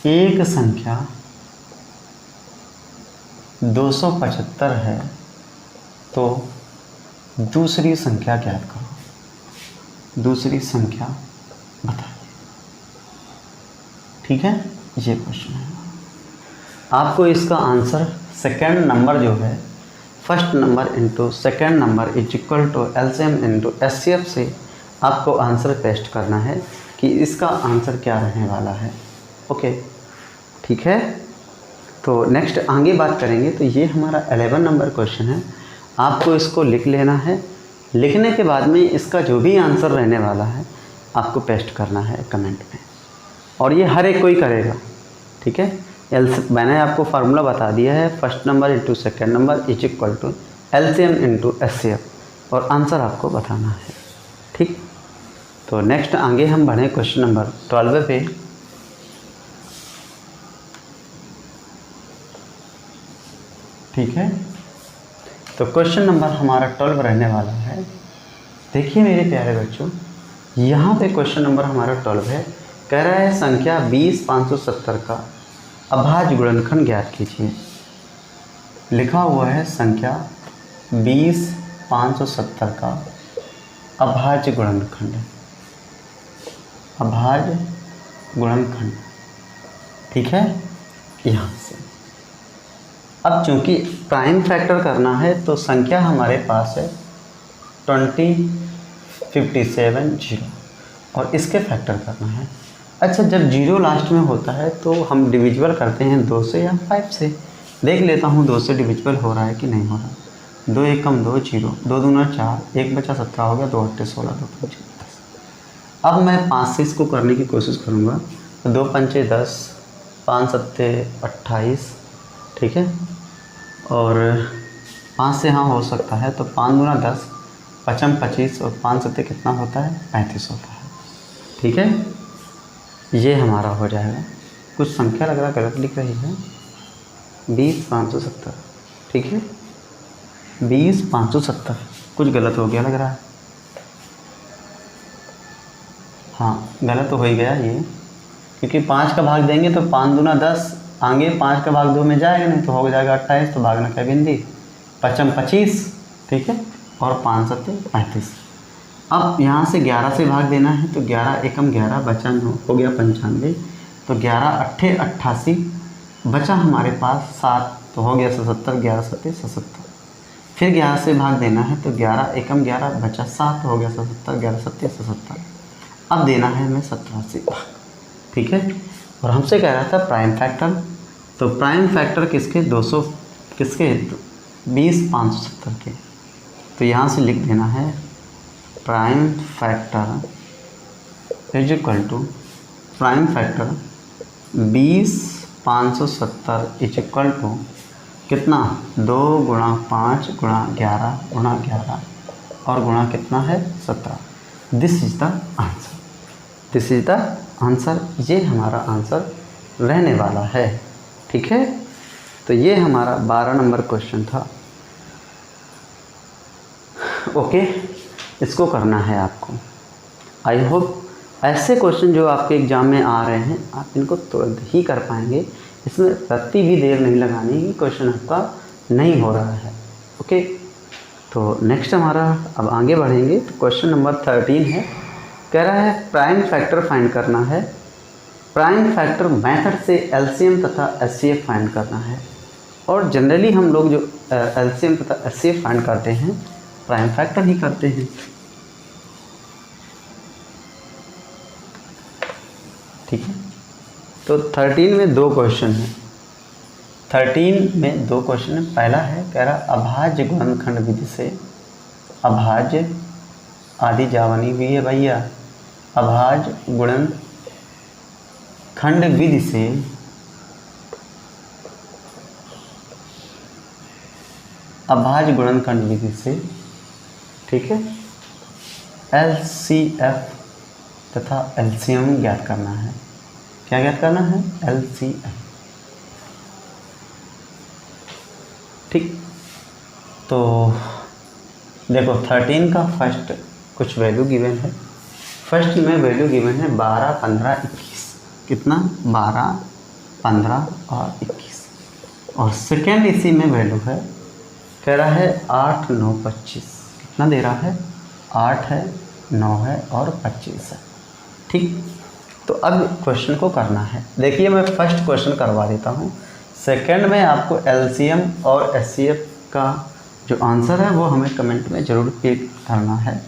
[SPEAKER 1] एक संख्या 275 है, तो दूसरी संख्या ज्ञात करो। दूसरी संख्या बताइए। ठीक है, ये क्वेश्चन है। आपको इसका आंसर सेकंड नंबर जो है, first number into second number is equal to LCM into HCF से आपको आंसर पेस्ट करना है कि इसका आंसर क्या रहने वाला है। ओके, ठीक है। तो नेक्स्ट आगे बात करेंगे। तो ये हमारा 11 नंबर क्वेश्चन है। आपको इसको लिख लेना है। लिखने के बाद में इसका जो भी आंसर रहने वाला है आपको पेस्ट करना है कमेंट में, और ये हर एक कोई करेगा। ठीक है, मैंने आपको फार्मूला बता दिया है, first number into second number is equal to LCM into HCF, और आंसर आपको बताना है। ठीक, तो नेक्स्ट आगे हम बढ़े क्वेश्चन नंबर 12 पे। ठीक है, तो क्वेश्चन नंबर हमारा 12 रहने वाला है। देखिए मेरे प्यारे बच्चों, यहाँ पे क्वेश्चन नंबर हमारा 12 है। कह रहा है संख्या 20,570 का अभाज्य गुणनखंड ज्ञात कीजिए। लिखा हुआ है संख्या 20,570 का अभाज्य गुणनखंड, अभाज्य गुणनखंड। ठीक है, यहाँ से अब चूंकि प्राइम फैक्टर करना है तो संख्या हमारे पास है 20570 और इसके फैक्टर करना है। अच्छा, जब जीरो लास्ट में होता है तो हम डिविजिबल करते हैं 2 से या 5 से। देख लेता हूँ 2 से डिविजिबल हो रहा है कि नहीं हो रहा। 2 एकम 2 0, 2 दूना 4, 1 बचा 17 हो गया, 2 अट्ठे 16, 2 पंचे 10। अब मैं 5 से इसको करने की कोशिश करूँगा। 2 पंचे 10, 5 सत्ते 28, ठीक है, और 5 से हाँ हो सकता है, तो 5 दूना 10, 5 25 और 5 सत्ते कितना होता है, 35 होता है। ठीक है, ये हमारा हो जाएगा। कुछ संख्या लग रहा गलत लिख रही है, 20,570। ठीक है, 20,570 कुछ गलत हो गया लग रहा है। हाँ, गलत तो हो ही गया ये, क्योंकि 5 का भाग देंगे तो 5 दूना 10, आगे 5 का भाग 2 में जाएगा, नहीं तो हो जाएगा 28, तो भागना क्या बिंदी, 5 25, ठीक है, और 5 सत्ते 35। अब यहाँ से 11 से भाग देना है, तो 11 एकम 11 बचा 9 हो गया 95, तो 11 अट्ठे 88 बचा हमारे पास 7, तो हो गया 77, 11 सत्ते 77। फिर 11 से भाग देना है, तो 11 एकम 11 बचा 7 हो गया 77, 11 सत्ते 77। अब देना है हमें 17 से भाग। ठीक है, और हमसे कह रहा था प्राइम फैक्टर, तो प्राइम फैक्टर किसके, 200 किसके, 20,570 के। तो यहाँ से लिख देना है prime factor is equal to, prime factor 20,570 is equal to कितना, 2 गुणा 5 गुणा 11 गुणा 11 और गुणा कितना है 17। This is the answer, this is the answer. ये हमारा आंसर रहने वाला है। ठीक है, तो ये हमारा 12 नंबर क्वेश्चन था। ओके, इसको करना है आपको। आई होप ऐसे क्वेश्चन जो आपके एग्ज़ाम में आ रहे हैं आप इनको तुरंत ही कर पाएंगे। इसमें रत्ती भी देर नहीं लगानी कि क्वेश्चन आपका नहीं हो रहा है। ओके, तो नेक्स्ट हमारा अब आगे बढ़ेंगे। तो क्वेश्चन नंबर 13 है। कह रहा है प्राइम फैक्टर फाइंड करना है। प्राइम फैक्टर मेथड से LCM तथा HCF फाइंड करना है। और जनरली हम लोग जो LCM तथा HCF फाइंड करते हैं प्राइम फैक्टर ही करते हैं। ठीक है, तो 13 में 2 क्वेश्चन हैं। 13 में 2 क्वेश्चन है। पहला है कह रहा अभाज्य गुणनखंड विधि से, अभाज्य आदि जावनी भी है भैया, अभाज्य गुणनखंड विधि से अभाज्य गुणनखंड विधि से ठीक है। LCF तथा LCM ज्ञात करना है। क्या ज्ञात करना है? LCM। ठीक, तो देखो 13 का फर्स्ट कुछ वैल्यू गिवन है। फर्स्ट में वैल्यू गिवन है 12, 15, 21। कितना? 12, 15 और 21। और सेकेंड इसी में वैल्यू है, कह रहा है 8, 9, 25। कितना दे रहा है? 8 है, 9 है और 25 है। ठीक, तो अब क्वेश्चन को करना है। देखिए मैं फर्स्ट क्वेश्चन करवा देता हूँ, सेकंड में आपको LCM और SCF का जो आंसर है वो हमें कमेंट में ज़रूर पिक करना है।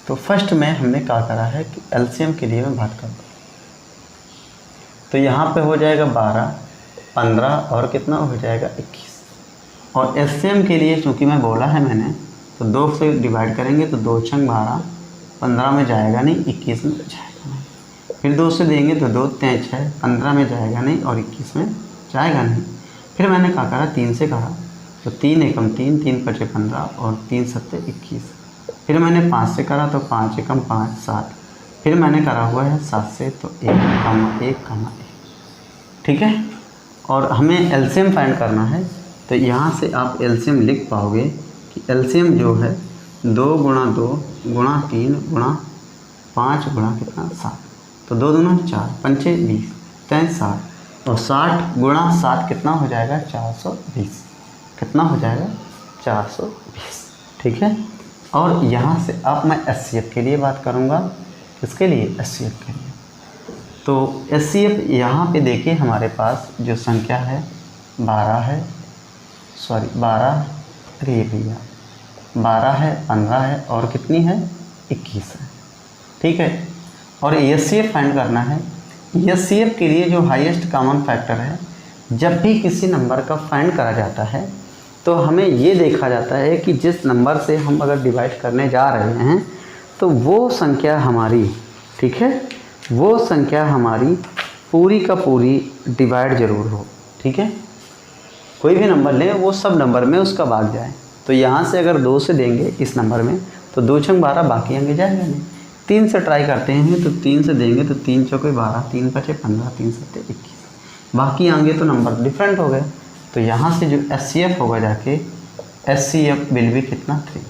[SPEAKER 1] तो फर्स्ट में हमने क्या करा है कि LCM के लिए मैं बात करता हूँ, तो यहाँ पे हो जाएगा 12, 15 और कितना हो जाएगा 21। और SCM के लिए चूँकि मैं बोला है मैंने, तो 2 से डिवाइड करेंगे तो 2 छंग 12, 15 में जाएगा नहीं, 21 में जाएगा नहीं। फिर 2 से देंगे तो 2 3 6, 15 में जाएगा नहीं और 21 में जाएगा नहीं। फिर मैंने क्या करा? 3 से करा, तो 3 एकम 3, 3 पचे 15 और 3 सत्ते 21। फिर मैंने 5 से करा, तो 5 एकम 5, 7। फिर मैंने करा हुआ है 7 से, तो 1, 1, 1। ठीक है, और हमें LCM फाइंड करना है। तो यहाँ से आप LCM लिख पाओगे कि LCM जो है 2 गुणा 2 गुणा 3 गुणा 5 गुणा कितना 7, तो 2 दूना 4, 5 20, 3 60 और 60 गुणा 7 कितना हो जाएगा? 420। कितना हो जाएगा? 420। ठीक है, और यहाँ से अब मैं SCF के लिए बात करूँगा। किसके लिए? SCF के लिए। तो SCF यहाँ पे देखिए हमारे पास जो संख्या है 12 है, सॉरी 12, अरे भैया 12 है, 15 है और कितनी है? 21 है। ठीक है, और SCF फाइंड करना है। SCF के लिए जो हाईएस्ट कॉमन फैक्टर है, जब भी किसी नंबर का फाइंड करा जाता है तो हमें ये देखा जाता है कि जिस नंबर से हम अगर डिवाइड करने जा रहे हैं तो वो संख्या हमारी, ठीक है, वो संख्या हमारी पूरी का पूरी डिवाइड ज़रूर हो। ठीक है, कोई भी नंबर लें वो सब नंबर में उसका भाग जाए। तो यहाँ से अगर 2 से देंगे इस नंबर में तो 2 छंग 12, बाकी आगे जाएगा नहीं। 3 से ट्राई करते हैं तो 3 से देंगे तो 3 चौके 12, 3 पचे 15, 3 सत्ते 21, बाकी आगे तो नंबर डिफरेंट हो गए। तो यहाँ से जो SCF होगा जाके SCF विल बी कितना? 3,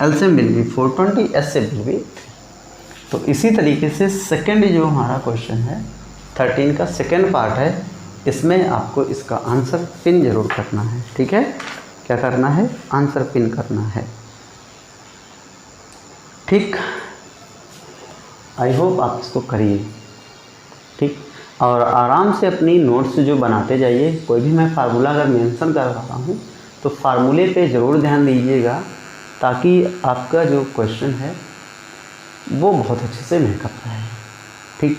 [SPEAKER 1] LCM will be 420, SCF will be 3। तो इसी तरीके से सेकंड जो हमारा क्वेश्चन है 13 का सेकंड पार्ट है, इसमें आपको इसका आंसर पिन जरूर करना है। ठीक है, क्या करना है? आंसर पिन करना है। ठीक, आई होप आप इसको करिए। ठीक, और आराम से अपनी नोट्स जो बनाते जाइए। कोई भी मैं फार्मूला अगर मेंशन कर रहा हूँ तो फार्मूले पे ज़रूर ध्यान दीजिएगा, ताकि आपका जो क्वेश्चन है वो बहुत अच्छे से मिल सकता है। ठीक,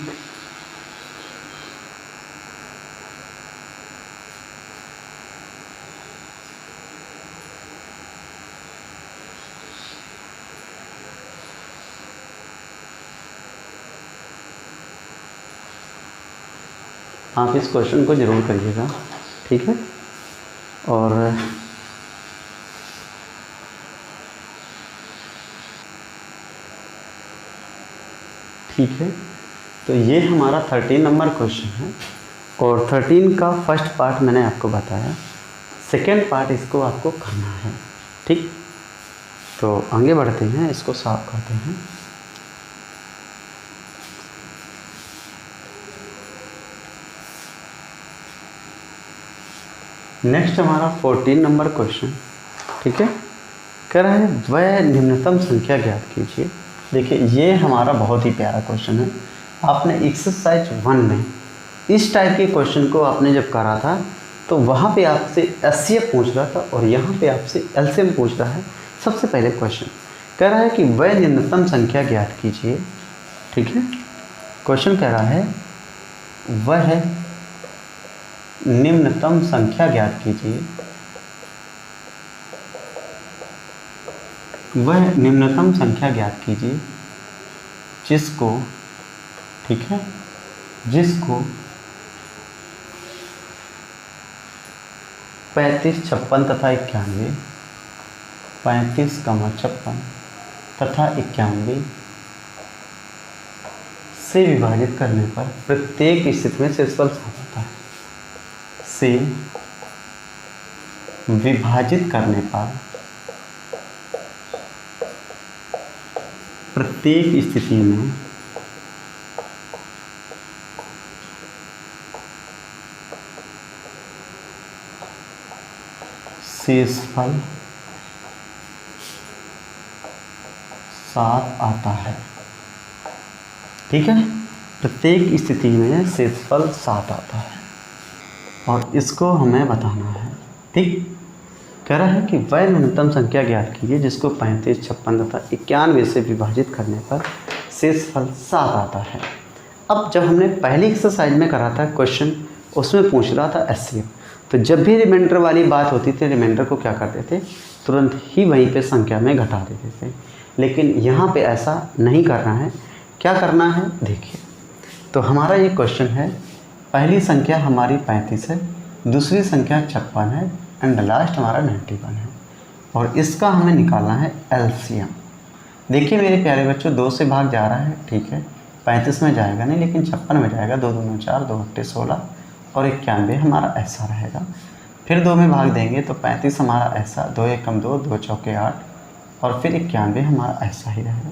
[SPEAKER 1] आप इस क्वेश्चन को ज़रूर करिएगा। ठीक है, और ठीक है, तो ये हमारा 13 नंबर क्वेश्चन है और 13 का फर्स्ट पार्ट मैंने आपको बताया, सेकेंड पार्ट इसको आपको करना है। ठीक, तो आगे बढ़ते हैं, इसको साफ करते हैं। नेक्स्ट हमारा 14 नंबर क्वेश्चन। ठीक है, कह रहा है द्वय निम्नतम संख्या ज्ञात कीजिए। देखिए ये हमारा बहुत ही प्यारा क्वेश्चन है। आपने एक्सरसाइज 1 में इस टाइप के क्वेश्चन को आपने जब करा था तो वहाँ पे आपसे SCF पूछ रहा था और यहाँ पे आपसे LCM पूछ रहा है। सबसे पहले क्वेश्चन कह रहा है कि वह निम्नतम संख्या ज्ञात कीजिए। ठीक है, क्वेश्चन कह रहा है वह निम्नतम संख्या ज्ञात कीजिए। वह निम्नतम संख्या ज्ञात कीजिए जिसको, ठीक है, जिसको 35, 56 तथा 91, 35, 56 तथा 91 से विभाजित करने पर प्रत्येक स्थिति में शेषफल 7 आता है। से विभाजित करने पर प्रत्येक स्थिति में शेषफल 7 आता है। ठीक है, प्रत्येक स्थिति में शेषफल 7 आता है और इसको हमें बताना है। ठीक, कह रहा है कि वह न्यूनतम संख्या ज्ञात कीजिए जिसको 35, 56 तथा 91 से विभाजित करने पर शेषफल 7 आता है। अब जब हमने पहली एक्सरसाइज में करा था क्वेश्चन, उसमें पूछ रहा था एचसीएफ, तो जब भी रिमाइंडर वाली बात होती थी रिमाइंडर को क्या करते थे, तुरंत ही वहीं पे संख्या में घटा देते थे। लेकिन यहाँ पे ऐसा नहीं करना है। क्या करना है देखिए, तो हमारा ये क्वेश्चन है, पहली संख्या हमारी 35 है, दूसरी संख्या 56 है एंड लास्ट हमारा 91 है और इसका हमें निकालना है एलसीएम। देखिए मेरे प्यारे बच्चों, 2 से भाग जा रहा है, ठीक है, 35 में जाएगा नहीं लेकिन 56 में जाएगा। 2 दूनी 4, 2 अट्ठे 16 और 91 हमारा ऐसा रहेगा। फिर 2 में भाग देंगे तो 35 हमारा ऐसा, 2 एकम 2, 2 चौके 8 और फिर 91 हमारा ऐसा ही रहेगा।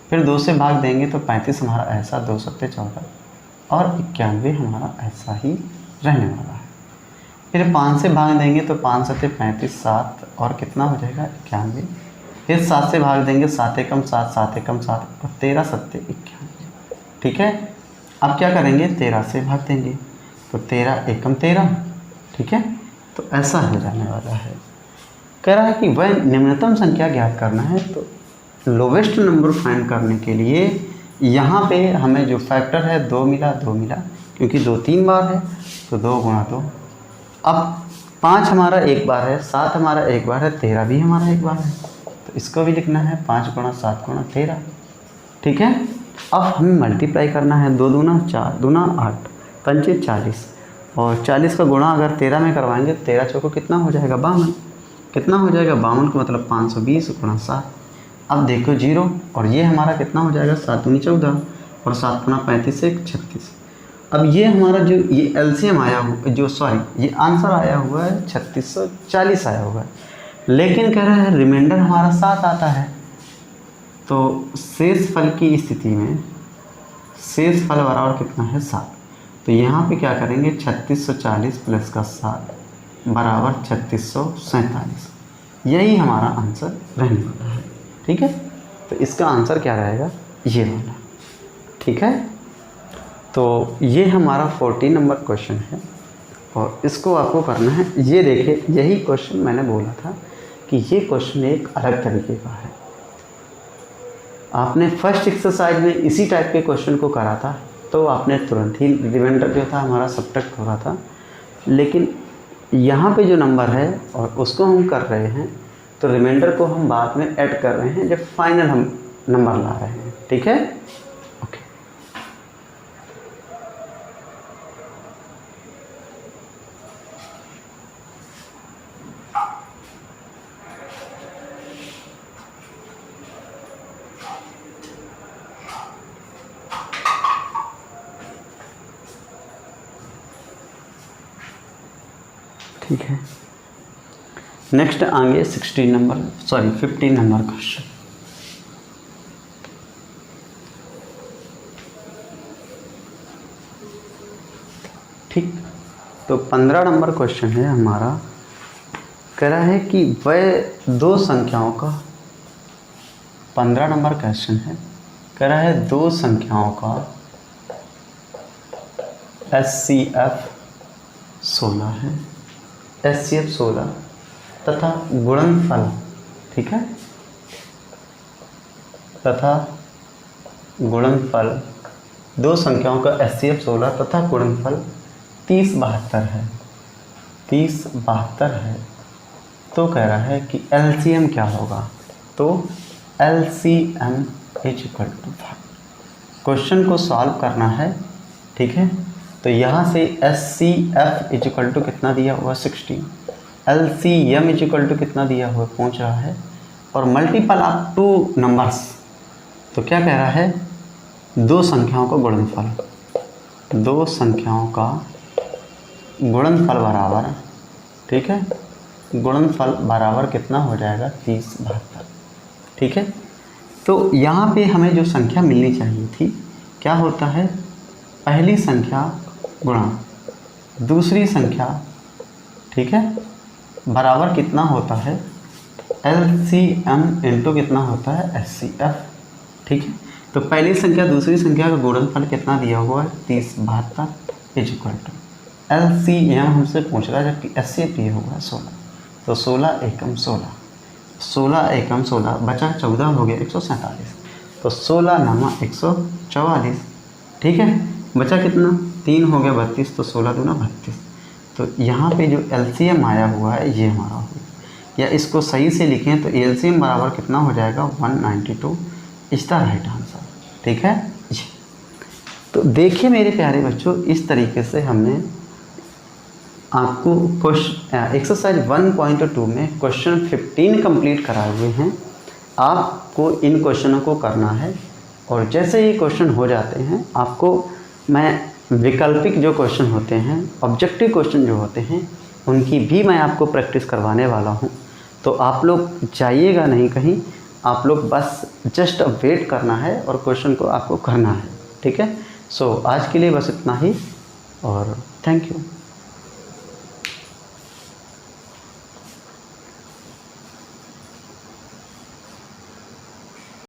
[SPEAKER 1] फिर 2 से भाग देंगे तो 35 हमारा ऐसा, 2 सत्ते 14 और 91 हमारा ऐसा ही रहने वाला है। फिर 5 से भाग देंगे तो 5 सत्ते 35, 7 और कितना हो जाएगा 91। फिर 7 से भाग देंगे, 7 एकम 7, 7 एकम 7 और 13 सत्ते 91। ठीक है, अब क्या करेंगे, 13 से भाग देंगे तो 13 एकम 13। ठीक है, तो ऐसा हो जाने वाला है। कह रहा है कि वह निम्नतम संख्या ज्ञात करना है, तो लोवेस्ट नंबर फाइंड करने के लिए यहाँ पे हमें जो फैक्टर है 2 मिला, 2 मिला, क्योंकि 2 3 बार है तो 2 गुणा 2। अब 5 हमारा एक बार है, 7 हमारा एक बार है, 13 भी हमारा एक बार है, तो इसको भी लिखना है 5 गुणा 7 गुणा 13। ठीक है, अब हमें मल्टीप्लाई करना है, 2 दूना 4, दूना 8, पंचे 40 और 40 का गुणा अगर 13 में करवाएंगे, 13 चौको कितना हो जाएगा 52। कितना हो जाएगा 52 का मतलब 520 गुणा 7। अब देखो 0 और ये हमारा कितना हो जाएगा 7 दूनी 14 और 7 गुणा 35 से 36। अब ये हमारा जो ये एलसीएम आया हुआ, जो सॉरी ये आंसर आया हुआ है 3640 आया हुआ है, लेकिन कह रहा है रिमाइंडर हमारा 7 आता है। तो शेषफल की स्थिति में शेषफल बराबर कितना है 7। तो यहाँ पे क्या करेंगे 3640 प्लस का 7 बराबर 3647। यही हमारा आंसर रहने वाला है। ठीक है, तो इसका आंसर क्या रहेगा, ये वाला। ठीक है, तो ये हमारा 14 नंबर क्वेश्चन है और इसको आपको करना है। ये देखिए, यही क्वेश्चन मैंने बोला था कि ये क्वेश्चन एक अलग तरीके का है। आपने फर्स्ट एक्सरसाइज में इसी टाइप के क्वेश्चन को करा था तो आपने तुरंत ही रिमाइंडर जो था हमारा सब्ट्रैक्ट हो रहा था, लेकिन यहाँ पे जो नंबर है और उसको हम कर रहे हैं, तो रिमाइंडर को हम बाद में ऐड कर रहे हैं जब फाइनल हम नंबर ला रहे हैं। ठीक है, ओके। ठीक है, नेक्स्ट आएंगे 15 नंबर क्वेश्चन। ठीक, तो 15 नंबर क्वेश्चन है हमारा। कह रहा है कि वह दो संख्याओं का 15 नंबर क्वेश्चन है। कह रहा है दो संख्याओं का HCF 16 है, HCF 16 तथा गुणनफल, ठीक है, तथा गुणनफल दो संख्याओं का HCF 16 तथा गुणनफल 3072 है, 3072 है। तो कह रहा है कि LCM क्या होगा, तो LCM is equal to 5। Question को सॉल्व करना है, ठीक है। तो यहाँ से HCF इज इक्वल टू कितना दिया हुआ 16, LCM इज इक्वल टू कितना दिया हुआ पूछ रहा है और मल्टीपल ऑफ 2 नंबर्स, तो क्या कह रहा है, 2 संख्याओं का गुणनफल, 2 संख्याओं का गुणनफल बराबर, ठीक है, गुणनफल बराबर कितना हो जाएगा, 30 72, ठीक है। तो यहाँ पे हमें जो संख्या मिलनी चाहिए थी, क्या होता है, पहली संख्या गुणा दूसरी संख्या, ठीक है, बराबर कितना होता है, LCM इंटू कितना होता है, HCF, ठीक है। तो पहली संख्या दूसरी संख्या का गुणनफल कितना दिया हुआ है, 30 72 इज इक्वल टू LCM हमसे पूछ रहा है, जबकि HCF दिया हुआ है 16, तो 16 एकम 16, 16 एकम 16 बचा 14 हो गया 147, तो 16 नमा 144, ठीक है। बचा कितना, 3 हो गया 32, तो 16 दूना 32। तो यहाँ पे जो LCM आया हुआ है ये हमारा हो गया, या इसको सही से लिखें तो LCM बराबर कितना हो जाएगा, 192 इज द राइट आंसर, ठीक है। तो देखिए मेरे प्यारे बच्चों, इस तरीके से हमने आपको क्वेश्चन एक्सरसाइज 1.2 में क्वेश्चन 15 कंप्लीट कराए हुए हैं। आपको इन क्वेश्चनों को करना है, और जैसे ही क्वेश्चन हो जाते हैं आपको मैं वैकल्पिक जो क्वेश्चन होते हैं, ऑब्जेक्टिव क्वेश्चन जो होते हैं, उनकी भी मैं आपको प्रैक्टिस करवाने वाला हूं। तो आप लोग जाइएगा नहीं कहीं, आप लोग बस जस्ट वेट करना है और क्वेश्चन को आपको करना है, ठीक है। सो आज के लिए बस इतना ही, और थैंक यू।